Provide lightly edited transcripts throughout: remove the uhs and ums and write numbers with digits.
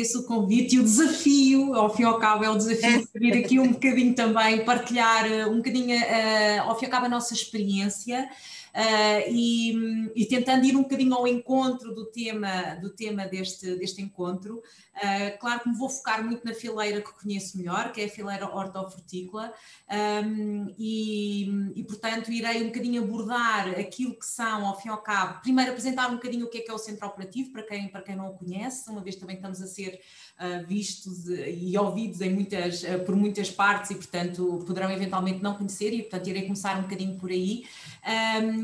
agradeço o convite e o desafio, ao fim e ao cabo é o desafio de vir aqui um bocadinho também, partilhar um bocadinho, ao fim e ao cabo, a nossa experiência. E tentando ir um bocadinho ao encontro do tema deste encontro. Claro que me vou focar muito na fileira que conheço melhor, que é a fileira hortofrutícola, e portanto irei um bocadinho abordar aquilo que são, ao fim e ao cabo, primeiro apresentar um bocadinho o que é o Centro Operativo, para quem não o conhece, uma vez também estamos a ser vistos e ouvidos por muitas partes e portanto poderão eventualmente não conhecer, e portanto irei começar um bocadinho por aí.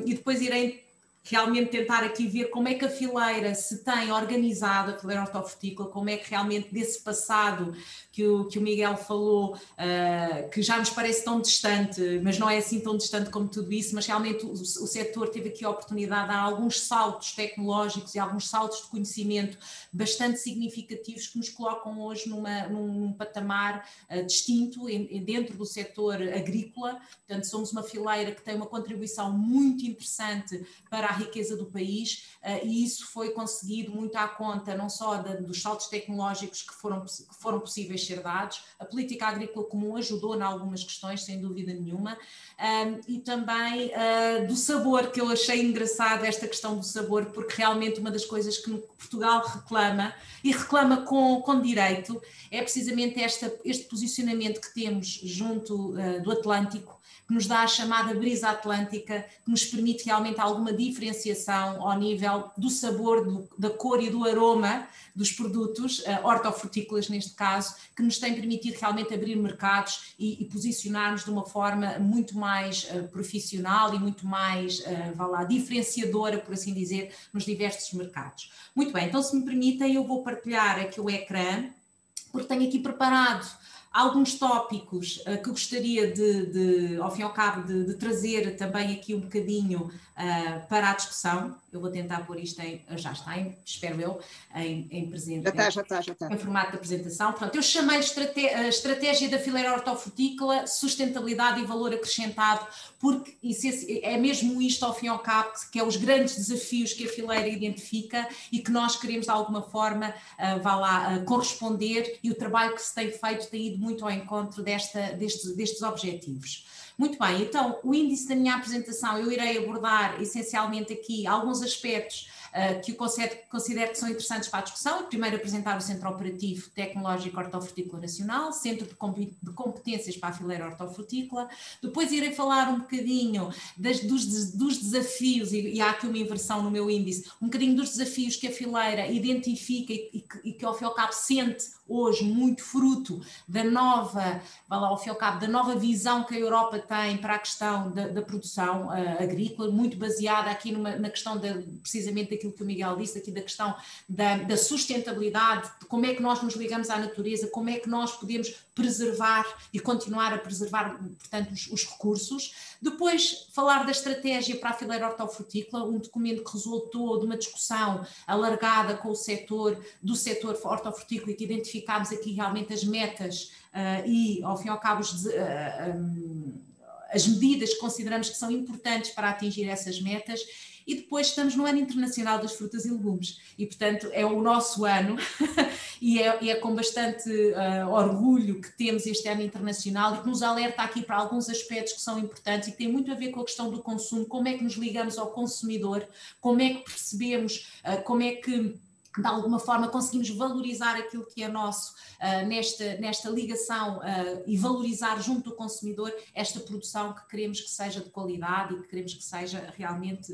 E depois irei realmente tentar aqui ver como é que a fileira se tem organizado, a fileira hortofrutícola, como é que realmente desse passado que o Miguel falou, que já nos parece tão distante, mas não é assim tão distante como tudo isso, mas realmente o setor teve aqui a oportunidade de dar alguns saltos tecnológicos e alguns saltos de conhecimento bastante significativos que nos colocam hoje num patamar distinto dentro do setor agrícola. Portanto, somos uma fileira que tem uma contribuição muito interessante para a riqueza do país, e isso foi conseguido muito à conta não só dos saltos tecnológicos que foram possíveis ser dados. A política agrícola comum ajudou em algumas questões, sem dúvida nenhuma, e também do sabor, que eu achei engraçado esta questão do sabor, porque realmente uma das coisas que Portugal reclama, e reclama com direito, é precisamente este posicionamento que temos junto do Atlântico, que nos dá a chamada brisa atlântica, que nos permite realmente alguma diferenciação ao nível do sabor, da cor e do aroma dos produtos, hortofrutícolas neste caso, que nos tem permitido realmente abrir mercados e posicionar-nos de uma forma muito mais profissional e muito mais, diferenciadora, por assim dizer, nos diversos mercados. Muito bem, então se me permitem eu vou partilhar aqui o ecrã, porque tenho aqui preparado alguns tópicos que gostaria ao fim e ao cabo, de trazer também aqui um bocadinho para a discussão. Eu vou tentar pôr isto já está, espero eu, em presente. Já está. Em formato de apresentação. Portanto, eu chamei a estratégia da fileira hortofrutícola, sustentabilidade e valor acrescentado, porque é mesmo isto, ao fim e ao cabo, que é os grandes desafios que a fileira identifica e que nós queremos, de alguma forma, corresponder, e o trabalho que se tem feito tem ido muito ao encontro destes objetivos. Muito bem, então o índice da minha apresentação eu irei abordar essencialmente aqui alguns aspectos que eu considero que são interessantes para a discussão. Primeiro apresentar o Centro Operativo Tecnológico Hortofrutícola Nacional, Centro de Competências para a Fileira Hortofrutícola. Depois irei falar um bocadinho dos desafios, e há aqui uma inversão no meu índice, um bocadinho dos desafios que a fileira identifica e que ao fim e ao cabo sente hoje muito fruto da nova, ao fim e ao cabo, da nova visão que a Europa tem para a questão da produção agrícola, muito baseada aqui na questão precisamente daquilo que o Miguel disse, aqui da questão da sustentabilidade, de como é que nós nos ligamos à natureza, como é que nós podemos preservar e continuar a preservar, portanto, os recursos. Depois, falar da estratégia para a fileira hortofrutícola, um documento que resultou de uma discussão alargada com o setor hortofrutícola, e que identificámos aqui realmente as metas e, ao fim e ao cabo, as medidas que consideramos que são importantes para atingir essas metas. E depois estamos no Ano Internacional das Frutas e Legumes e, portanto, é o nosso ano e é com bastante orgulho que temos este ano internacional, e que nos alerta aqui para alguns aspectos que são importantes e que têm muito a ver com a questão do consumo, como é que nos ligamos ao consumidor, como é que percebemos, como é que de alguma forma conseguimos valorizar aquilo que é nosso nesta ligação e valorizar junto do consumidor esta produção que queremos que seja de qualidade e que queremos que seja realmente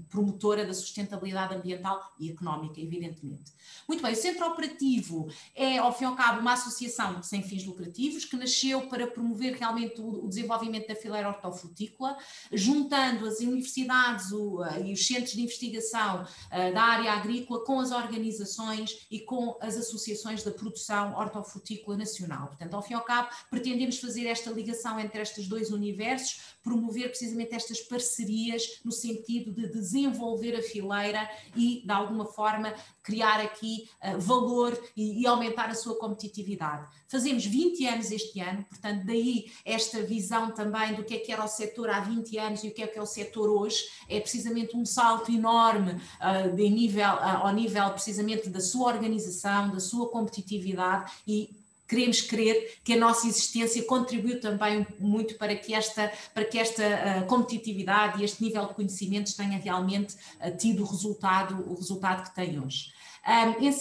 promotora da sustentabilidade ambiental e económica, evidentemente. Muito bem, o Centro Operativo é, ao fim e ao cabo, uma associação sem fins lucrativos que nasceu para promover realmente o desenvolvimento da fileira hortofrutícola, juntando as universidades e os centros de investigação da área agrícola com as organizações e com as associações da produção hortofrutícola nacional. Portanto, ao fim e ao cabo, pretendemos fazer esta ligação entre estes dois universos, promover precisamente estas parcerias no sentido de desenvolver a fileira e, de alguma forma, criar aqui valor e aumentar a sua competitividade. Fazemos 20 anos este ano, portanto, daí esta visão também do que era o setor há 20 anos e o que é o setor hoje. É precisamente um salto enorme ao nível nível precisamente da sua organização, da sua competitividade, e queremos crer que a nossa existência contribuiu também muito para que esta competitividade e este nível de conhecimentos tenha realmente tido o resultado que tem hoje.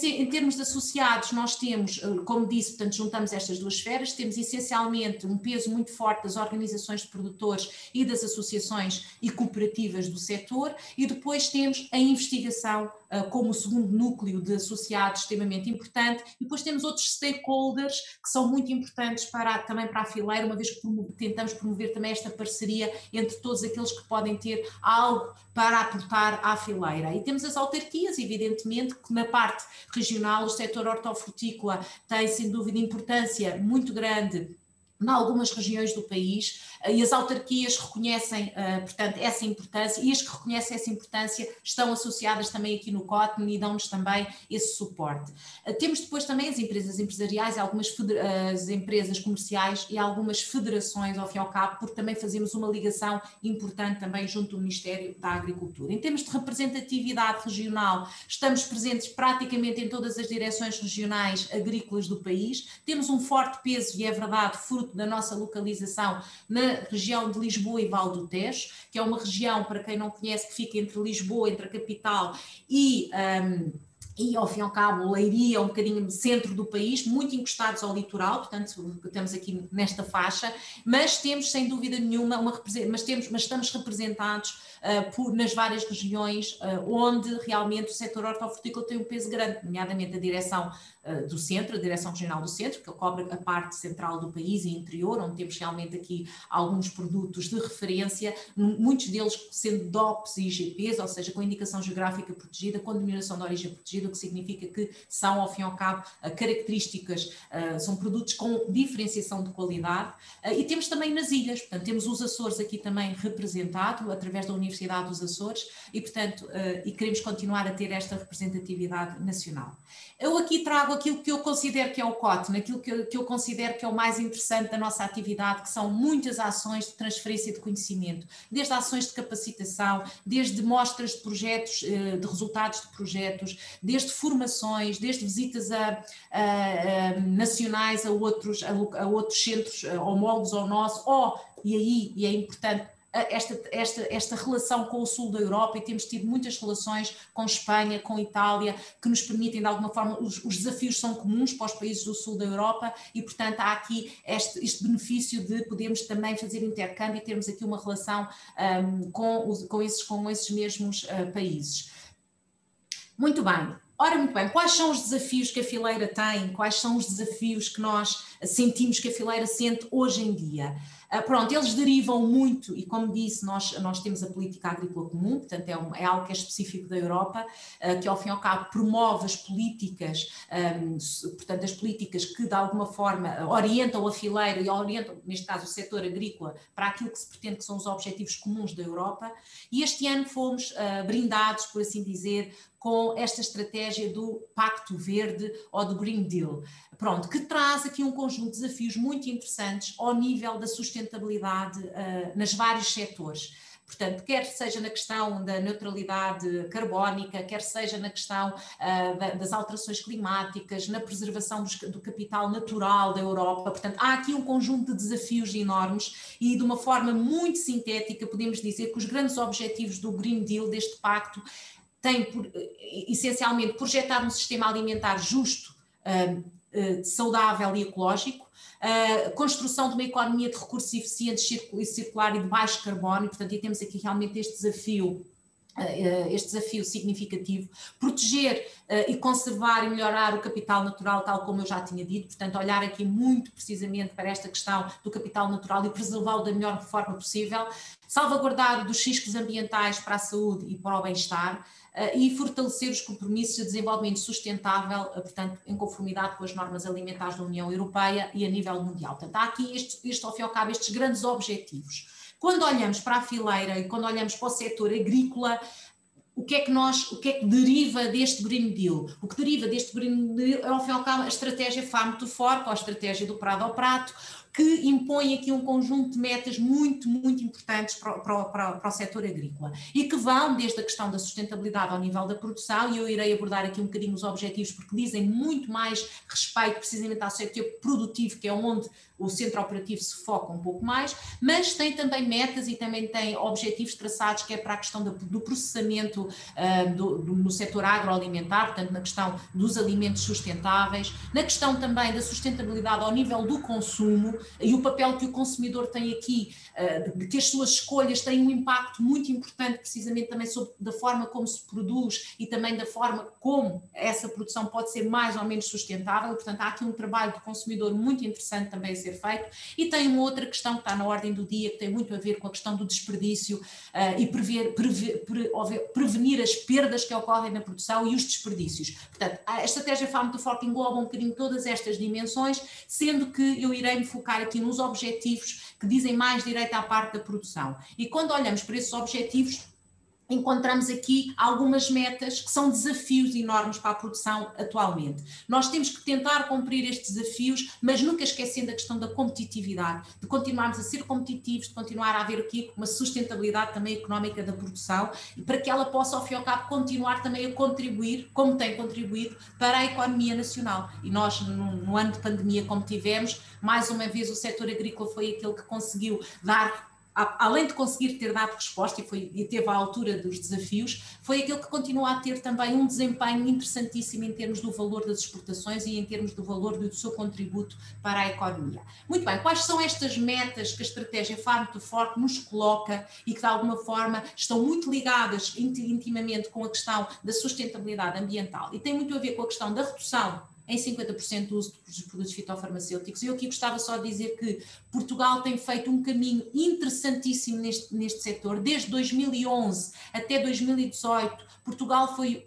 Em termos de associados, nós temos, como disse, portanto, juntamos estas duas esferas, temos essencialmente um peso muito forte das organizações de produtores e das associações e cooperativas do setor, e depois temos a investigação como o segundo núcleo de associados extremamente importante, e depois temos outros stakeholders que são muito importantes também para a fileira, uma vez que tentamos promover também esta parceria entre todos aqueles que podem ter algo para aportar à fileira. E temos as autarquias, evidentemente, que na parte regional o setor hortofrutícola tem sem dúvida importância muito grande em algumas regiões do país, e as autarquias reconhecem, portanto, essa importância, e as que reconhecem essa importância estão associadas também aqui no COTN e dão-nos também esse suporte. Temos depois também as empresas empresariais, as empresas comerciais e algumas federações, ao fim e ao cabo, porque também fazemos uma ligação importante também junto do Ministério da Agricultura. Em termos de representatividade regional, estamos presentes praticamente em todas as direções regionais agrícolas do país, temos um forte peso, e é verdade, fruto da nossa localização na região de Lisboa e Val do Tejo, que é uma região, para quem não conhece, que fica entre Lisboa, entre a capital e ao fim e ao cabo, Leiria, um bocadinho no centro do país, muito encostados ao litoral, portanto, estamos aqui nesta faixa, mas temos, sem dúvida nenhuma, mas estamos representados nas várias regiões onde realmente o setor hortofrutícola tem um peso grande, nomeadamente a direção do centro, a direção regional do centro, que cobre a parte central do país e interior, onde temos realmente aqui alguns produtos de referência, muitos deles sendo DOPs e IGPs, ou seja, com indicação geográfica protegida, com denominação de origem protegida, o que significa que são, ao fim e ao cabo, características, são produtos com diferenciação de qualidade. E temos também nas ilhas, portanto, temos os Açores aqui também representado, através da Universidade dos Açores, e, portanto, e queremos continuar a ter esta representatividade nacional. Eu aqui trago aquilo que eu considero que é o COTN, aquilo que eu considero que é o mais interessante da nossa atividade, que são muitas ações de transferência de conhecimento, desde ações de capacitação, desde mostras de projetos, de resultados de projetos, desde formações, desde visitas nacionais a outros centros homólogos ao nosso, e é importante, esta relação com o sul da Europa, e temos tido muitas relações com Espanha, com Itália, que nos permitem, de alguma forma, os desafios são comuns para os países do sul da Europa, e portanto há aqui este benefício de podermos também fazer intercâmbio e termos aqui uma relação com esses mesmos países. Muito bem. Ora, muito bem, quais são os desafios que a fileira tem? Quais são os desafios que nós sentimos que a fileira sente hoje em dia? Pronto, eles derivam muito, e como disse, nós temos a política agrícola comum, portanto é algo que é específico da Europa, que ao fim e ao cabo promove as políticas, portanto as políticas que de alguma forma orientam a fileira e orientam, neste caso o setor agrícola, para aquilo que se pretende que são os objetivos comuns da Europa, e este ano fomos brindados, por assim dizer, com esta estratégia do Pacto Verde ou do Green Deal, pronto, que traz aqui um conjunto de desafios muito interessantes ao nível da sustentabilidade nos vários setores. Portanto, quer seja na questão da neutralidade carbónica, quer seja na questão das alterações climáticas, na preservação do capital natural da Europa, portanto, há aqui um conjunto de desafios enormes, e de uma forma muito sintética podemos dizer que os grandes objetivos do Green Deal, deste pacto, tem essencialmente projetar um sistema alimentar justo, saudável e ecológico, construção de uma economia de recursos eficientes, circular e de baixo carbono, portanto, e temos aqui realmente este desafio significativo, proteger e conservar e melhorar o capital natural, tal como eu já tinha dito, portanto olhar aqui muito precisamente para esta questão do capital natural e preservá-lo da melhor forma possível, salvaguardar dos riscos ambientais para a saúde e para o bem-estar, e fortalecer os compromissos de desenvolvimento sustentável, portanto, em conformidade com as normas alimentares da União Europeia e a nível mundial. Portanto, há aqui ao fim e ao cabo, estes grandes objetivos. Quando olhamos para a fileira e quando olhamos para o setor agrícola, o que é que deriva deste Green Deal? O que deriva deste Green Deal é, ao fim e ao cabo, a estratégia Farm to Fork, ou a estratégia do prado ao prato, que impõe aqui um conjunto de metas muito importantes para o setor agrícola e que vão desde a questão da sustentabilidade ao nível da produção, e eu irei abordar aqui um bocadinho os objetivos porque dizem muito mais respeito precisamente ao setor produtivo, que é onde o centro operativo se foca um pouco mais, mas tem também metas e também tem objetivos traçados que é para a questão do processamento no setor agroalimentar, portanto na questão dos alimentos sustentáveis, na questão também da sustentabilidade ao nível do consumo e o papel que o consumidor tem aqui, de que as suas escolhas têm um impacto muito importante precisamente também sobre da forma como se produz e também da forma como essa produção pode ser mais ou menos sustentável. Portanto há aqui um trabalho do consumidor muito interessante também a ser feito, e tem uma outra questão que está na ordem do dia que tem muito a ver com a questão do desperdício e prevenir as perdas que ocorrem na produção e os desperdícios. Portanto, a estratégia Farm to Fork engloba um bocadinho todas estas dimensões, sendo que eu irei me focar aqui nos objetivos que dizem mais direito à parte da produção. E quando olhamos para esses objetivos, encontramos aqui algumas metas que são desafios enormes para a produção atualmente. Nós temos que tentar cumprir estes desafios, mas nunca esquecendo a questão da competitividade, de continuarmos a ser competitivos, de continuar a haver aqui uma sustentabilidade também económica da produção, e para que ela possa, ao fim e ao cabo, continuar também a contribuir, como tem contribuído, para a economia nacional. E nós, no ano de pandemia, como tivemos, mais uma vez o setor agrícola foi aquele que conseguiu dar, além de conseguir ter dado resposta e teve à altura dos desafios, foi aquele que continua a ter também um desempenho interessantíssimo em termos do valor das exportações e em termos do valor do seu contributo para a economia. Muito bem, quais são estas metas que a estratégia Farm to Fork nos coloca e que de alguma forma estão muito ligadas intimamente com a questão da sustentabilidade ambiental e tem muito a ver com a questão da redução em 50% do uso dos produtos fitofarmacêuticos. Eu aqui gostava só de dizer que Portugal tem feito um caminho interessantíssimo neste setor. Desde 2011 até 2018, Portugal foi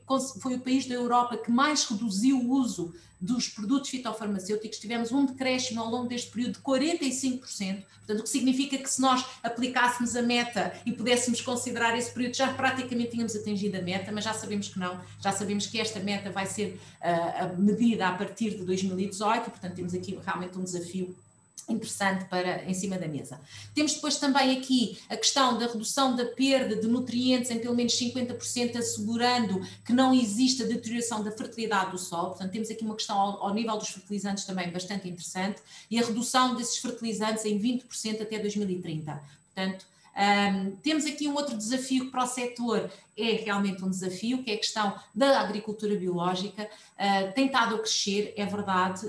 o país da Europa que mais reduziu o uso dos produtos fitofarmacêuticos. Tivemos um decréscimo ao longo deste período de 45%, portanto, o que significa que se nós aplicássemos a meta e pudéssemos considerar esse período, já praticamente tínhamos atingido a meta, mas já sabemos que não, já sabemos que esta meta vai ser medida a partir de 2018, portanto temos aqui realmente um desafio interessante em cima da mesa. Temos depois também aqui a questão da redução da perda de nutrientes em pelo menos 50%, assegurando que não exista deterioração da fertilidade do solo. Portanto, temos aqui uma questão ao nível dos fertilizantes também bastante interessante, e a redução desses fertilizantes em 20% até 2030. Portanto, temos aqui um outro desafio que para o setor é realmente um desafio, que é a questão da agricultura biológica. Tem estado a crescer, é verdade.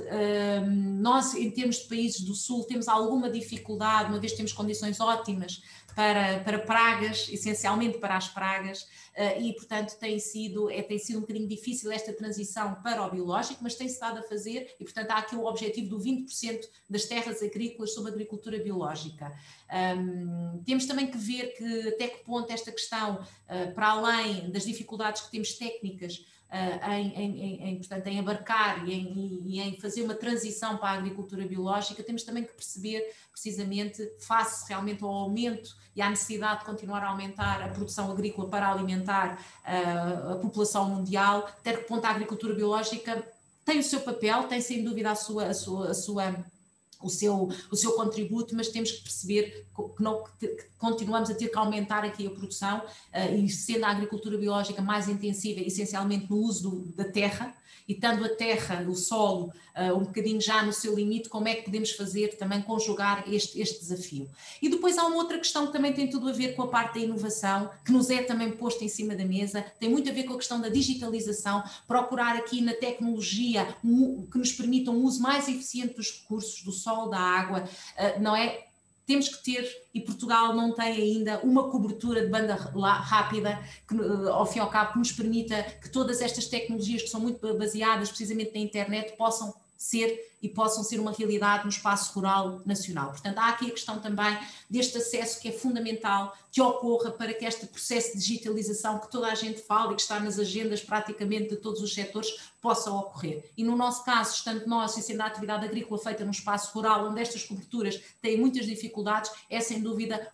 Nós, em termos de países do Sul, temos alguma dificuldade, uma vez temos condições ótimas para pragas, essencialmente para as pragas, e portanto tem sido um bocadinho difícil esta transição para o biológico, mas tem-se estado a fazer, e portanto há aqui o objetivo do 20% das terras agrícolas sob agricultura biológica. Temos também que ver que até que ponto esta questão, para além das dificuldades que temos técnicas, portanto, em abarcar e em fazer uma transição para a agricultura biológica, temos também que perceber, precisamente, face realmente ao aumento e à necessidade de continuar a aumentar a produção agrícola para alimentar a população mundial, até que ponto a agricultura biológica tem o seu papel, tem sem dúvida o seu contributo, mas temos que perceber que continuamos a ter que aumentar aqui a produção, e sendo a agricultura biológica mais intensiva, essencialmente no uso da terra, e estando a terra, o solo, um bocadinho já no seu limite, como é que podemos fazer também conjugar este desafio. E depois há uma outra questão que também tem tudo a ver com a parte da inovação, que nos é também posta em cima da mesa, tem muito a ver com a questão da digitalização, procurar aqui na tecnologia que nos permita um uso mais eficiente dos recursos, do sol, da água, não é? Temos que ter, e Portugal não tem ainda uma cobertura de banda rápida, que ao fim e ao cabo que nos permita que todas estas tecnologias que são muito baseadas precisamente na internet possam ser uma realidade no espaço rural nacional. Portanto, há aqui a questão também deste acesso que é fundamental que ocorra para que este processo de digitalização que toda a gente fala e que está nas agendas praticamente de todos os setores possa ocorrer. E no nosso caso, estando nós e sendo a atividade agrícola feita num espaço rural onde estas coberturas têm muitas dificuldades, é sem dúvida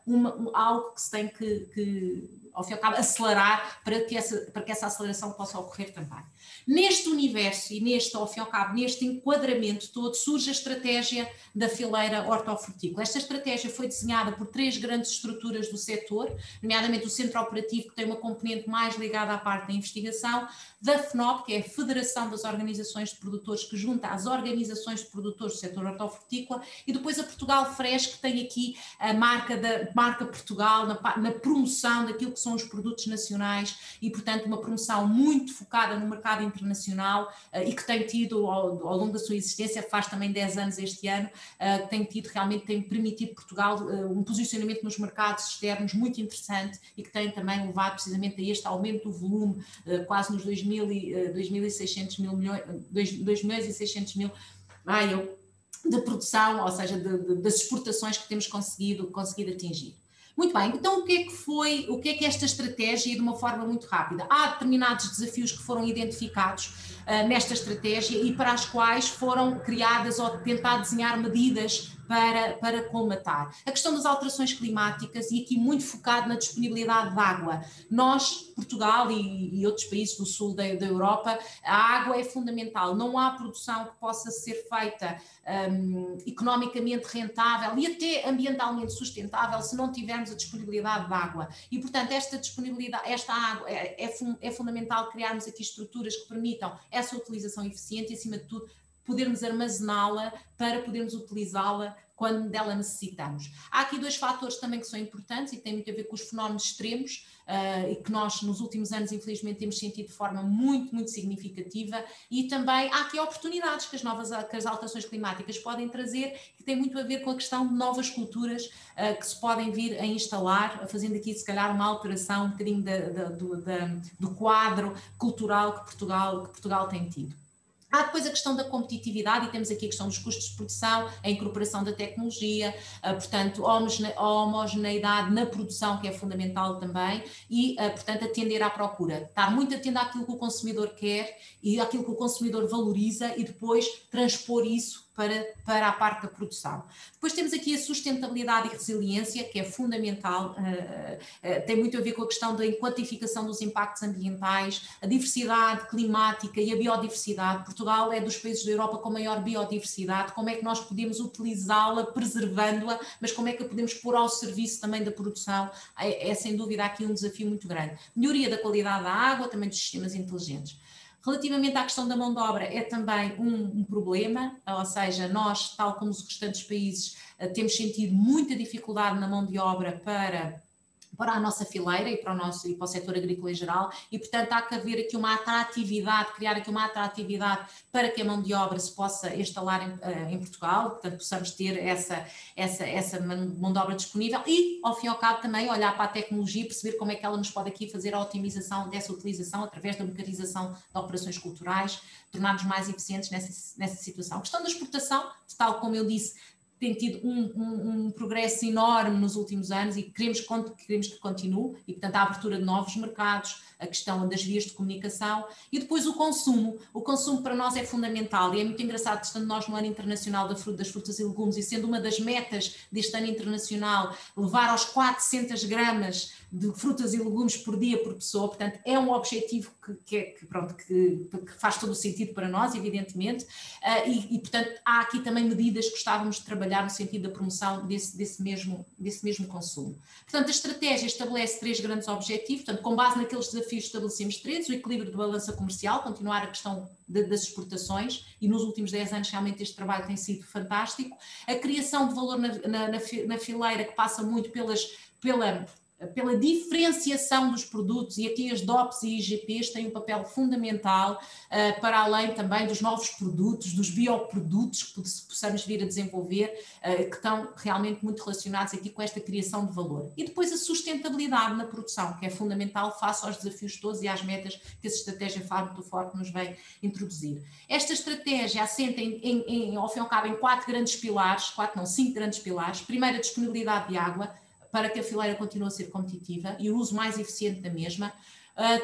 algo que se tem que ao fim e ao cabo, acelerar para que essa aceleração possa ocorrer também. Neste universo e ao fim e ao cabo, neste enquadramento todo, surge a estratégia da fileira hortofrutícola. Esta estratégia foi desenhada por 3 grandes estruturas do setor, nomeadamente o Centro Operativo, que tem uma componente mais ligada à parte da investigação, da FNOP, que é a Federação das Organizações de Produtores, que junta as organizações de produtores do setor hortofrutícola, e depois a Portugal Fresh, que tem aqui a marca Portugal na promoção daquilo que são os produtos nacionais e, portanto, uma promoção muito focada no mercado internacional e que tem tido, ao longo da sua existência, faz também 10 anos este ano, tem permitido Portugal um posicionamento nos mercados externos muito interessante e que tem também levado precisamente a este aumento do volume, quase nos 2.600 mil milhões, 2.600 mil de produção, ou seja, das exportações que temos conseguido atingir. Muito bem, então o que é que esta estratégia, de uma forma muito rápida? Há determinados desafios que foram identificados nesta estratégia e para as quais foram criadas ou tentar desenhar medidas para colmatar. A questão das alterações climáticas e aqui muito focado na disponibilidade de água. Nós, Portugal e outros países do sul da Europa, a água é fundamental. Não há produção que possa ser feita economicamente rentável e até ambientalmente sustentável se não tivermos a disponibilidade de água. E, portanto, esta água é fundamental criarmos aqui estruturas que permitam essa utilização eficiente e, acima de tudo, podermos armazená-la para podermos utilizá-la quando dela necessitamos. Há aqui 2 fatores também que são importantes e que têm muito a ver com os fenómenos extremos e que nós nos últimos anos infelizmente temos sentido de forma muito, muito significativa, e também há aqui oportunidades que as alterações climáticas podem trazer, que tem muito a ver com a questão de novas culturas que se podem vir a instalar, fazendo aqui se calhar uma alteração um bocadinho do quadro cultural que Portugal tem tido. Há depois a questão da competitividade e temos aqui a questão dos custos de produção, a incorporação da tecnologia, portanto, a homogeneidade na produção, que é fundamental também, e, portanto, atender à procura. Estar muito atento àquilo que o consumidor quer e àquilo que o consumidor valoriza e depois transpor isso para a parte da produção. Depois temos aqui a sustentabilidade e resiliência, que é fundamental, tem muito a ver com a questão da quantificação dos impactos ambientais, a diversidade climática e a biodiversidade. Portugal é dos países da Europa com maior biodiversidade, como é que nós podemos utilizá-la, preservando-a, mas como é que a podemos pôr ao serviço também da produção? É sem dúvida aqui um desafio muito grande. Melhoria da qualidade da água, também dos sistemas inteligentes. Relativamente à questão da mão de obra, é também um problema, ou seja, nós, tal como os restantes países, temos sentido muita dificuldade na mão de obra para a nossa fileira e para o setor agrícola em geral, e portanto há que haver aqui uma atratividade, criar aqui uma atratividade para que a mão de obra se possa instalar em Portugal, portanto possamos ter essa mão de obra disponível e, ao fim e ao cabo, também olhar para a tecnologia e perceber como é que ela nos pode aqui fazer a otimização dessa utilização através da mecanização de operações culturais, tornar-nos mais eficientes nessa situação. A questão da exportação, tal como eu disse, tem tido um progresso enorme nos últimos anos e queremos que continue, e portanto a abertura de novos mercados, a questão das vias de comunicação e depois o consumo. O consumo para nós é fundamental e é muito engraçado, estando nós no ano internacional das frutas e legumes e sendo uma das metas deste ano internacional levar aos 400 gramas de frutas e legumes por dia por pessoa, portanto é um objetivo que faz todo o sentido para nós, evidentemente, e portanto há aqui também medidas que gostávamos de trabalhar no sentido da promoção desse mesmo consumo. Portanto, a estratégia estabelece 3 grandes objetivos, portanto, com base naqueles desafios estabelecemos 3, o equilíbrio de balança comercial, continuar a questão das exportações, e nos últimos 10 anos realmente este trabalho tem sido fantástico, a criação de valor na fileira, que passa muito pela diferenciação dos produtos, e aqui as DOPs e IGPs têm um papel fundamental para além também dos novos produtos, dos bioprodutos que possamos vir a desenvolver, que estão realmente muito relacionados aqui com esta criação de valor. E depois a sustentabilidade na produção, que é fundamental face aos desafios todos e às metas que essa estratégia Farm to Fork nos vem introduzir. Esta estratégia assenta ao fim e ao cabo em 5 grandes pilares. Primeiro, a disponibilidade de água, para que a fileira continue a ser competitiva e o uso mais eficiente da mesma.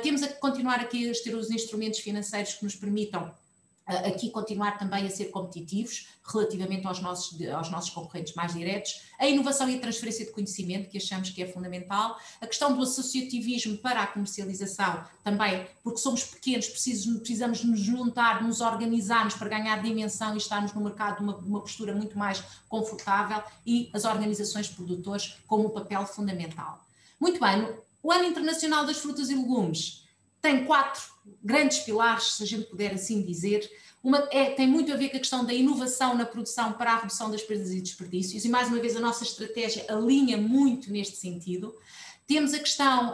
Temos a continuar aqui a ter os instrumentos financeiros que nos permitam aqui continuar também a ser competitivos relativamente aos nossos concorrentes mais diretos, a inovação e a transferência de conhecimento, que achamos que é fundamental, a questão do associativismo para a comercialização também, porque somos pequenos, precisamos nos juntar, nos organizarmos para ganhar dimensão e estarmos no mercado numa postura muito mais confortável, e as organizações de produtores como um papel fundamental. Muito bem, o Ano Internacional das Frutas e Legumes tem 4 grandes pilares, se a gente puder assim dizer. Tem muito a ver com a questão da inovação na produção para a redução das perdas e desperdícios, e mais uma vez a nossa estratégia alinha muito neste sentido. Temos a questão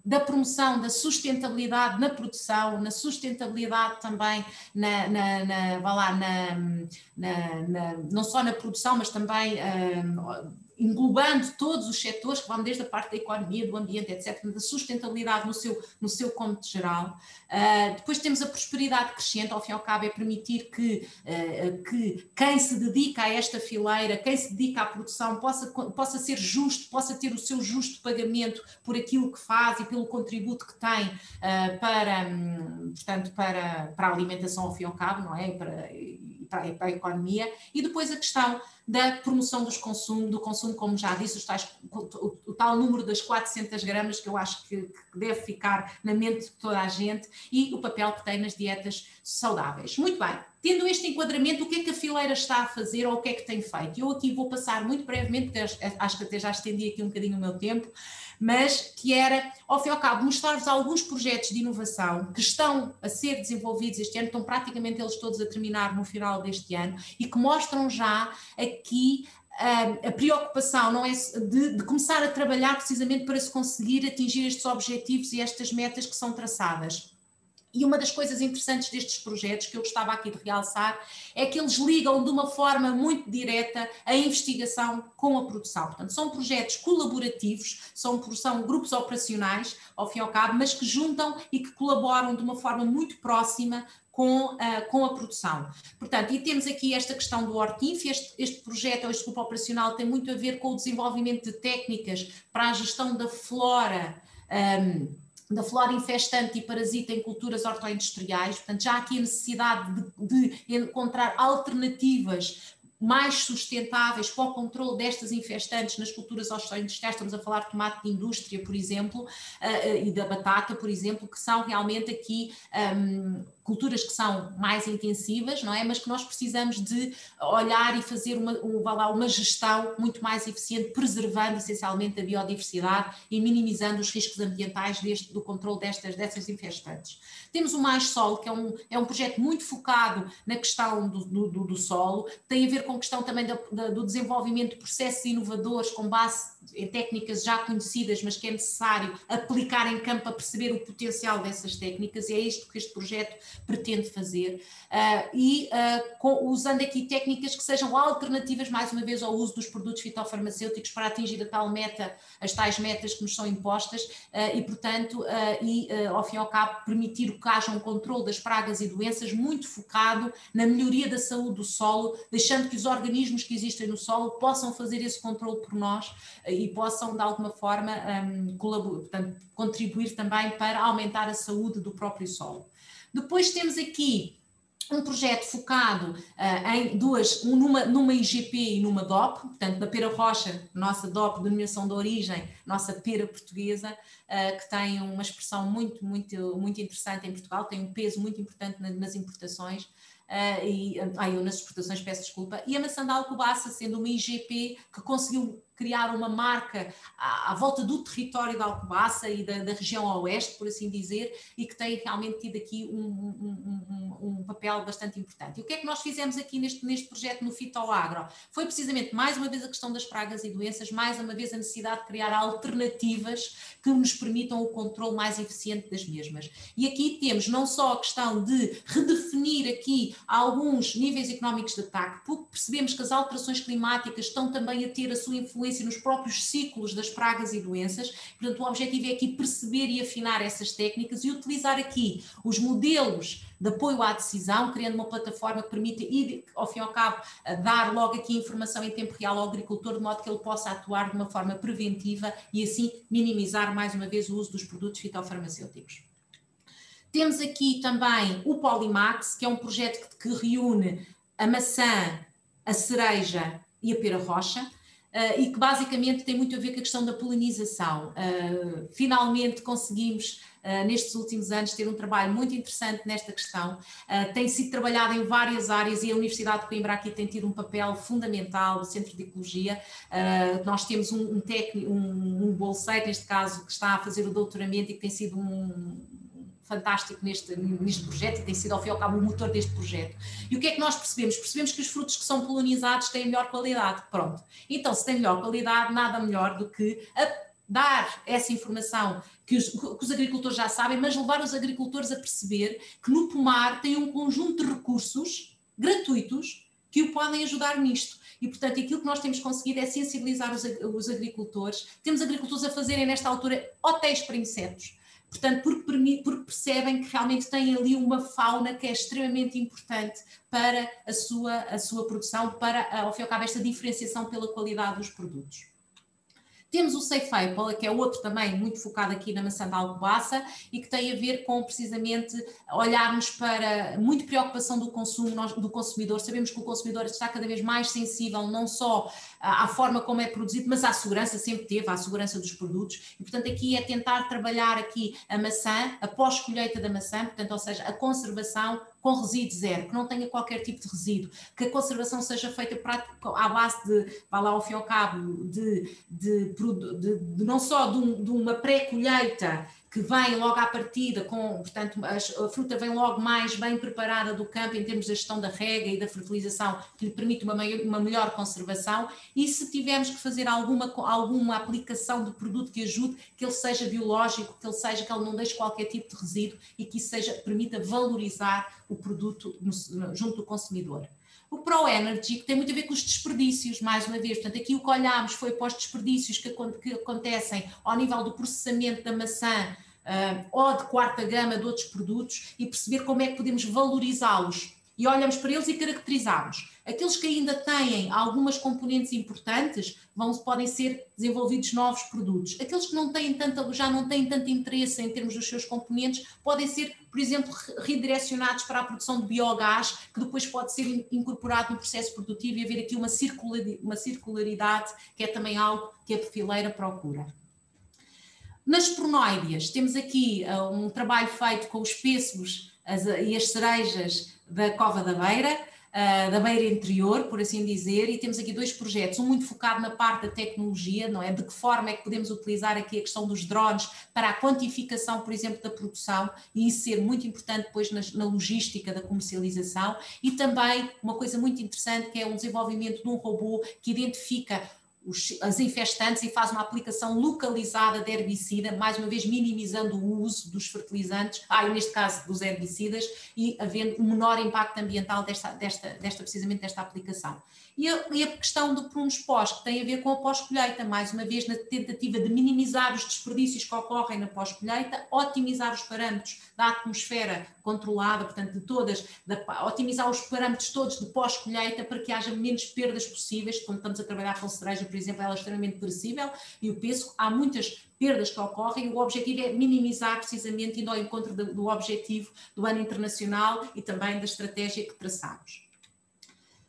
da promoção da sustentabilidade na produção, na sustentabilidade também não só na produção, mas também englobando todos os setores, que vão desde a parte da economia, do ambiente, etc., da sustentabilidade no seu cômputo geral. Depois temos a prosperidade crescente, ao fim e ao cabo é permitir que quem se dedica a esta fileira, quem se dedica à produção, possa ser justo, possa ter o seu justo pagamento por aquilo que faz e pelo contributo que tem portanto, para a alimentação, ao fim e ao cabo, não é? Para a economia. E depois a questão da promoção do consumo, como já disse, o tal número das 400 gramas, que eu acho que deve ficar na mente de toda a gente, e o papel que tem nas dietas saudáveis. Muito bem, tendo este enquadramento, o que é que a fileira está a fazer ou o que é que tem feito? Eu aqui vou passar muito brevemente, porque acho que até já estendi aqui um bocadinho o meu tempo, mas que era, ao fim e ao cabo, mostrar-vos alguns projetos de inovação que estão a ser desenvolvidos este ano, estão praticamente eles todos a terminar no final deste ano, e que mostram já aqui a preocupação, não é, de começar a trabalhar precisamente para se conseguir atingir estes objetivos e estas metas que são traçadas. E uma das coisas interessantes destes projetos, que eu gostava aqui de realçar, é que eles ligam de uma forma muito direta a investigação com a produção. Portanto, são projetos colaborativos, são grupos operacionais, ao fim e ao cabo, mas que juntam e que colaboram de uma forma muito próxima com a produção. Portanto, e temos aqui esta questão do Hortinf. Este projeto, ou este grupo operacional, tem muito a ver com o desenvolvimento de técnicas para a gestão da flora infestante e parasita em culturas hortoindustriais. Portanto, já há aqui a necessidade de encontrar alternativas mais sustentáveis para o controle destas infestantes nas culturas hortoindustriais. Estamos a falar de tomate de indústria, por exemplo, e da batata, por exemplo, que são realmente aqui culturas que são mais intensivas, não é? Mas que nós precisamos de olhar e fazer uma gestão muito mais eficiente, preservando essencialmente a biodiversidade e minimizando os riscos ambientais do controle dessas infestantes. Temos o Mais Solo, que é um projeto muito focado na questão do solo, tem a ver com a questão também do desenvolvimento de processos inovadores com base em técnicas já conhecidas, mas que é necessário aplicar em campo para perceber o potencial dessas técnicas, e é isto que este projeto pretende fazer, usando aqui técnicas que sejam alternativas, mais uma vez, ao uso dos produtos fitofarmacêuticos para atingir as tais metas que nos são impostas, e, portanto, ao fim e ao cabo, permitir que haja um controle das pragas e doenças muito focado na melhoria da saúde do solo, deixando que os organismos que existem no solo possam fazer esse controle por nós e possam, de alguma forma, portanto, contribuir também para aumentar a saúde do próprio solo. Depois temos aqui um projeto focado numa IGP e numa DOP, portanto, na pera rocha, nossa DOP, denominação de origem, nossa pera portuguesa, que tem uma expressão muito, muito, muito interessante em Portugal, tem um peso muito importante nas importações, nas exportações, peço desculpa, e a maçã de Alcobaça, sendo uma IGP que conseguiu criar uma marca à volta do território da Alcobaça e da região oeste, por assim dizer, e que tem realmente tido aqui um papel bastante importante. E o que é que nós fizemos aqui neste projeto no Fitoagro? Foi precisamente, mais uma vez, a questão das pragas e doenças, mais uma vez a necessidade de criar alternativas que nos permitam o controle mais eficiente das mesmas. E aqui temos não só a questão de redefinir aqui alguns níveis económicos de ataque, porque percebemos que as alterações climáticas estão também a ter a sua influência nos próprios ciclos das pragas e doenças. Portanto, o objetivo é aqui perceber e afinar essas técnicas e utilizar aqui os modelos de apoio à decisão, criando uma plataforma que permita ir, ao fim e ao cabo, dar logo aqui informação em tempo real ao agricultor, de modo que ele possa atuar de uma forma preventiva e assim minimizar mais uma vez o uso dos produtos fitofarmacêuticos. Temos aqui também o Polimax, que é um projeto que reúne a maçã, a cereja e a pera rocha, e que basicamente tem muito a ver com a questão da polinização. Finalmente conseguimos, nestes últimos anos, ter um trabalho muito interessante nesta questão. Tem sido trabalhado em várias áreas e a Universidade de Coimbra aqui tem tido um papel fundamental, o Centro de Ecologia. Nós temos um bolseiro, neste caso, que está a fazer o doutoramento e que tem sido fantástico neste projeto e tem sido ao fim e ao cabo o motor deste projeto. E o que é que nós percebemos? Percebemos que os frutos que são polinizados têm melhor qualidade. Pronto. Então, se tem melhor qualidade, nada melhor do que dar essa informação que os agricultores já sabem, mas levar os agricultores a perceber que no pomar tem um conjunto de recursos gratuitos que o podem ajudar nisto. E, portanto, aquilo que nós temos conseguido é sensibilizar os agricultores. Temos agricultores a fazerem, nesta altura, hotéis para insetos. Portanto, porque percebem que realmente têm ali uma fauna que é extremamente importante para a sua produção, para, ao fim e ao cabo, esta diferenciação pela qualidade dos produtos. Temos o Safe Apple, que é outro também muito focado aqui na maçã da Alcobaça e que tem a ver com precisamente olharmos para muito preocupação do consumo, do consumidor. Sabemos que o consumidor está cada vez mais sensível não só à forma como é produzido, mas à segurança, sempre teve, à segurança dos produtos. E, portanto, aqui é tentar trabalhar aqui a maçã, a pós-colheita da maçã, portanto, ou seja, a conservação com resíduo zero, que não tenha qualquer tipo de resíduo, que a conservação seja feita à base de, vai lá ao fim e ao cabo, de não só de uma pré-colheita que vem logo à partida, portanto a fruta vem logo mais bem preparada do campo em termos da gestão da rega e da fertilização, que lhe permite uma melhor conservação, e se tivermos que fazer alguma aplicação de produto que ajude, que ele seja biológico, que ele não deixe qualquer tipo de resíduo e que isso permita valorizar o produto junto do consumidor. O Pro Energy, que tem muito a ver com os desperdícios, mais uma vez, portanto aqui o que olhámos foi para os desperdícios que acontecem ao nível do processamento da maçã ou de quarta gama de outros produtos e perceber como é que podemos valorizá-los. E olhamos para eles e caracterizamos. Aqueles que ainda têm algumas componentes importantes podem ser desenvolvidos novos produtos. Aqueles que já não têm tanto interesse em termos dos seus componentes podem ser, por exemplo, redirecionados para a produção de biogás, que depois pode ser incorporado no processo produtivo e haver aqui uma circularidade, que é também algo que a perfileira procura. Nas pronoídeas, temos aqui um trabalho feito com os pêssegos e as cerejas da Cova da Beira Interior, por assim dizer, e temos aqui dois projetos, um muito focado na parte da tecnologia, não é? De que forma é que podemos utilizar aqui a questão dos drones para a quantificação, por exemplo, da produção, e isso ser muito importante depois na logística da comercialização, e também uma coisa muito interessante que é o desenvolvimento de um robô que identifica as infestantes e faz uma aplicação localizada de herbicida, mais uma vez minimizando o uso dos fertilizantes, neste caso dos herbicidas, e havendo um menor impacto ambiental precisamente desta aplicação. E a questão do prunos pós, que tem a ver com a pós-colheita, mais uma vez na tentativa de minimizar os desperdícios que ocorrem na pós-colheita, otimizar os parâmetros da atmosfera controlada, portanto otimizar os parâmetros todos de pós-colheita para que haja menos perdas possíveis. Quando estamos a trabalhar com cereja, por exemplo, ela é extremamente perecível e o pêssego, há muitas perdas que ocorrem, o objetivo é minimizar precisamente, indo ao encontro do objetivo do ano internacional e também da estratégia que traçamos.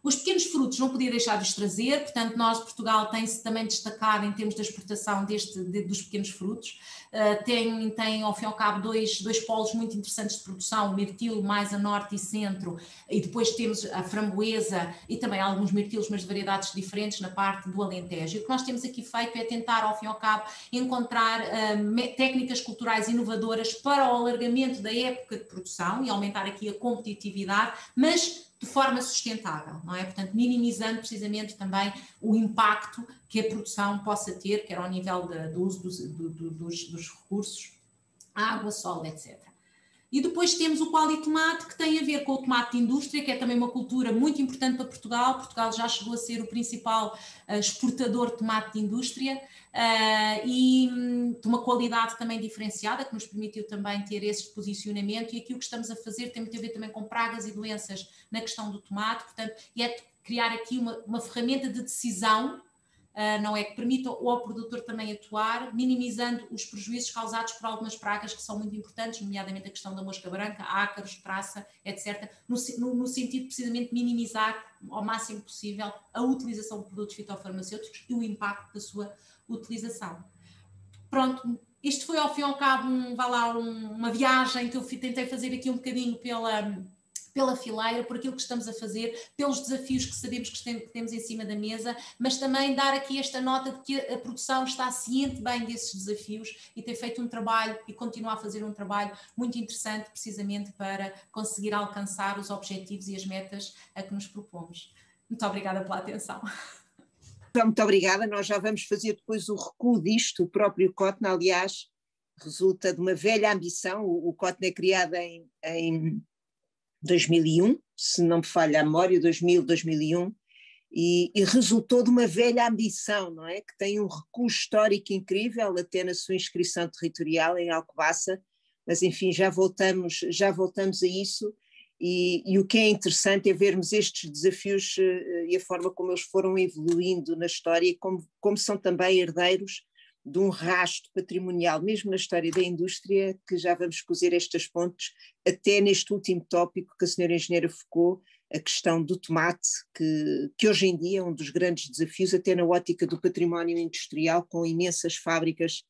Os pequenos frutos não podia deixar de os trazer, portanto Portugal tem-se também destacado em termos da exportação dos pequenos frutos, tem ao fim e ao cabo dois polos muito interessantes de produção, o mirtilo mais a norte e centro, e depois temos a framboesa e também alguns mirtilos, mas de variedades diferentes na parte do Alentejo. E o que nós temos aqui feito é tentar ao fim e ao cabo encontrar técnicas culturais inovadoras para o alargamento da época de produção e aumentar aqui a competitividade, mas de forma sustentável, não é? Portanto, minimizando precisamente também o impacto que a produção possa ter, quer ao nível do uso dos recursos, água, solo, etc. E depois temos o qualitomate, que tem a ver com o tomate de indústria, que é também uma cultura muito importante para Portugal. Portugal já chegou a ser o principal exportador de tomate de indústria e de uma qualidade também diferenciada, que nos permitiu também ter esse posicionamento. E aqui o que estamos a fazer tem muito a ver também com pragas e doenças na questão do tomate, portanto, e é criar aqui uma ferramenta de decisão não é? Que permitam ao produtor também atuar, minimizando os prejuízos causados por algumas pragas que são muito importantes, nomeadamente a questão da mosca branca, ácaros, traça, etc., no sentido precisamente de minimizar ao máximo possível a utilização de produtos fitofarmacêuticos e o impacto da sua utilização. Pronto, isto foi ao fim e ao cabo uma viagem que eu tentei fazer aqui um bocadinho pela fileira, por aquilo que estamos a fazer, pelos desafios que sabemos que temos em cima da mesa, mas também dar aqui esta nota de que a produção está ciente bem desses desafios e tem feito um trabalho e continua a fazer um trabalho muito interessante precisamente para conseguir alcançar os objetivos e as metas a que nos propomos. Muito obrigada pela atenção. Muito obrigada, nós já vamos fazer depois o recuo disto. O próprio Cotton, aliás, resulta de uma velha ambição. O Cotton é criado em 2001, se não me falha a memória, 2001, e resultou de uma velha ambição, não é? Que tem um recuo histórico incrível, até na sua inscrição territorial em Alcobaça, mas enfim, já voltamos a isso. E o que é interessante é vermos estes desafios e a forma como eles foram evoluindo na história e como são também herdeiros de um rasto patrimonial, mesmo na história da indústria, que já vamos cozer estas pontes, até neste último tópico que a senhora engenheira focou, a questão do tomate, que hoje em dia é um dos grandes desafios, até na ótica do património industrial, com imensas fábricas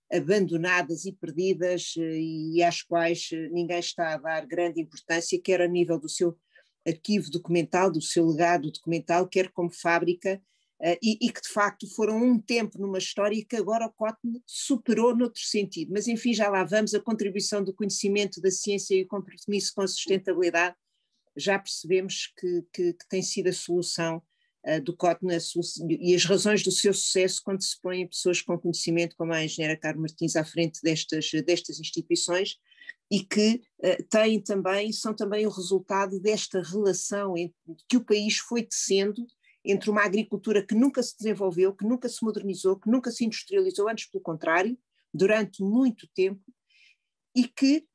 abandonadas e perdidas e às quais ninguém está a dar grande importância, quer a nível do seu arquivo documental, do seu legado documental, quer como fábrica, e que de facto foram um tempo numa história que agora o Cotton superou noutro sentido. Mas enfim, já lá vamos, a contribuição do conhecimento, da ciência e o compromisso com a sustentabilidade, já percebemos que tem sido a solução do Cotton e as razões do seu sucesso quando se põem pessoas com conhecimento como a engenheira Carmo Martins à frente destas instituições e que são também o resultado desta relação que o país foi tecendo entre uma agricultura que nunca se desenvolveu, que nunca se modernizou, que nunca se industrializou, antes pelo contrário, durante muito tempo, e que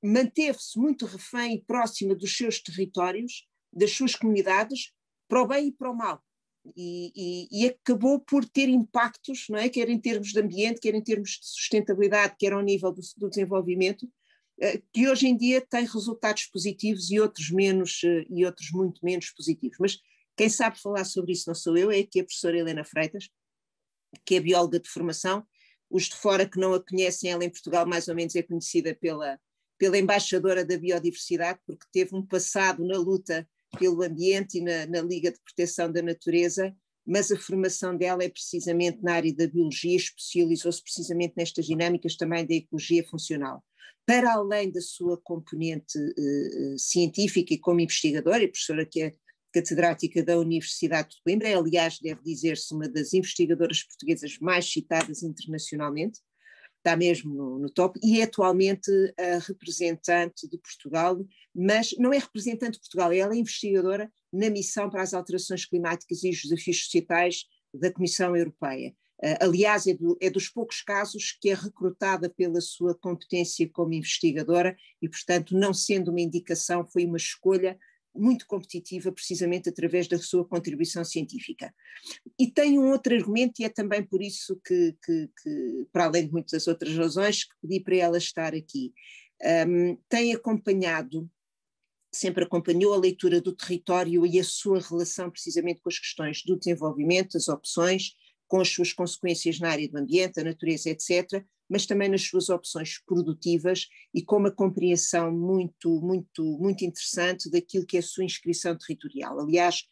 manteve-se muito refém e próxima dos seus territórios, das suas comunidades, para o bem e para o mal, e acabou por ter impactos, não é? Quer em termos de ambiente, quer em termos de sustentabilidade, quer ao nível do desenvolvimento, que hoje em dia tem resultados positivos e outros muito menos positivos. Mas quem sabe falar sobre isso não sou eu, é aqui a professora Helena Freitas, que é bióloga de formação. Os de fora que não a conhecem, ela em Portugal mais ou menos é conhecida pela embaixadora da biodiversidade, porque teve um passado na luta pelo ambiente e na Liga de Proteção da Natureza, mas a formação dela é precisamente na área da biologia, especializou-se precisamente nestas dinâmicas também da ecologia funcional. Para além da sua componente científica e como investigadora, e professora que é catedrática da Universidade de Coimbra, aliás, deve dizer-se uma das investigadoras portuguesas mais citadas internacionalmente, está mesmo no top, e é atualmente a representante de Portugal, mas não é representante de Portugal, ela é investigadora na missão para as alterações climáticas e os desafios societais da Comissão Europeia. Aliás, é dos poucos casos que é recrutada pela sua competência como investigadora e, portanto, não sendo uma indicação, foi uma escolha muito competitiva, precisamente através da sua contribuição científica. E tem um outro argumento, e é também por isso que para além de muitas outras razões, que pedi para ela estar aqui. Tem sempre acompanhou a leitura do território e a sua relação precisamente com as questões do desenvolvimento, as opções, com as suas consequências na área do ambiente, a natureza, etc., mas também nas suas opções produtivas e com uma compreensão muito, muito, muito interessante daquilo que é a sua inscrição territorial. Aliás,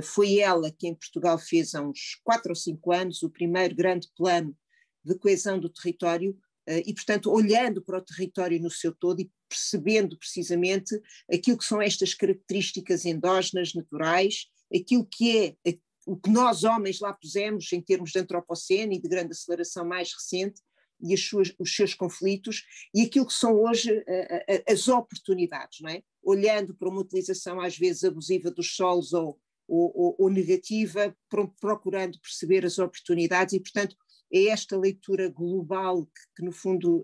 foi ela que em Portugal fez há uns 4 ou 5 anos o primeiro grande plano de coesão do território e, portanto, olhando para o território no seu todo e percebendo precisamente aquilo que são estas características endógenas, naturais, aquilo que é o que nós homens lá pusemos em termos de antropoceno e de grande aceleração mais recente, e os seus conflitos, e aquilo que são hoje as oportunidades, não é? Olhando para uma utilização às vezes abusiva dos solos ou negativa, procurando perceber as oportunidades, e portanto é esta leitura global que no fundo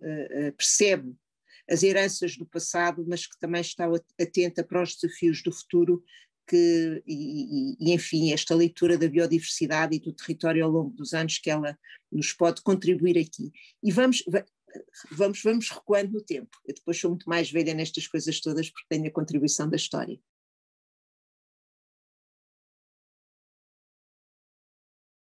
percebe as heranças do passado, mas que também está atenta para os desafios do futuro, enfim, esta leitura da biodiversidade e do território ao longo dos anos que ela nos pode contribuir aqui. E vamos recuando no tempo. Eu depois sou muito mais velha nestas coisas todas porque tenho a contribuição da história.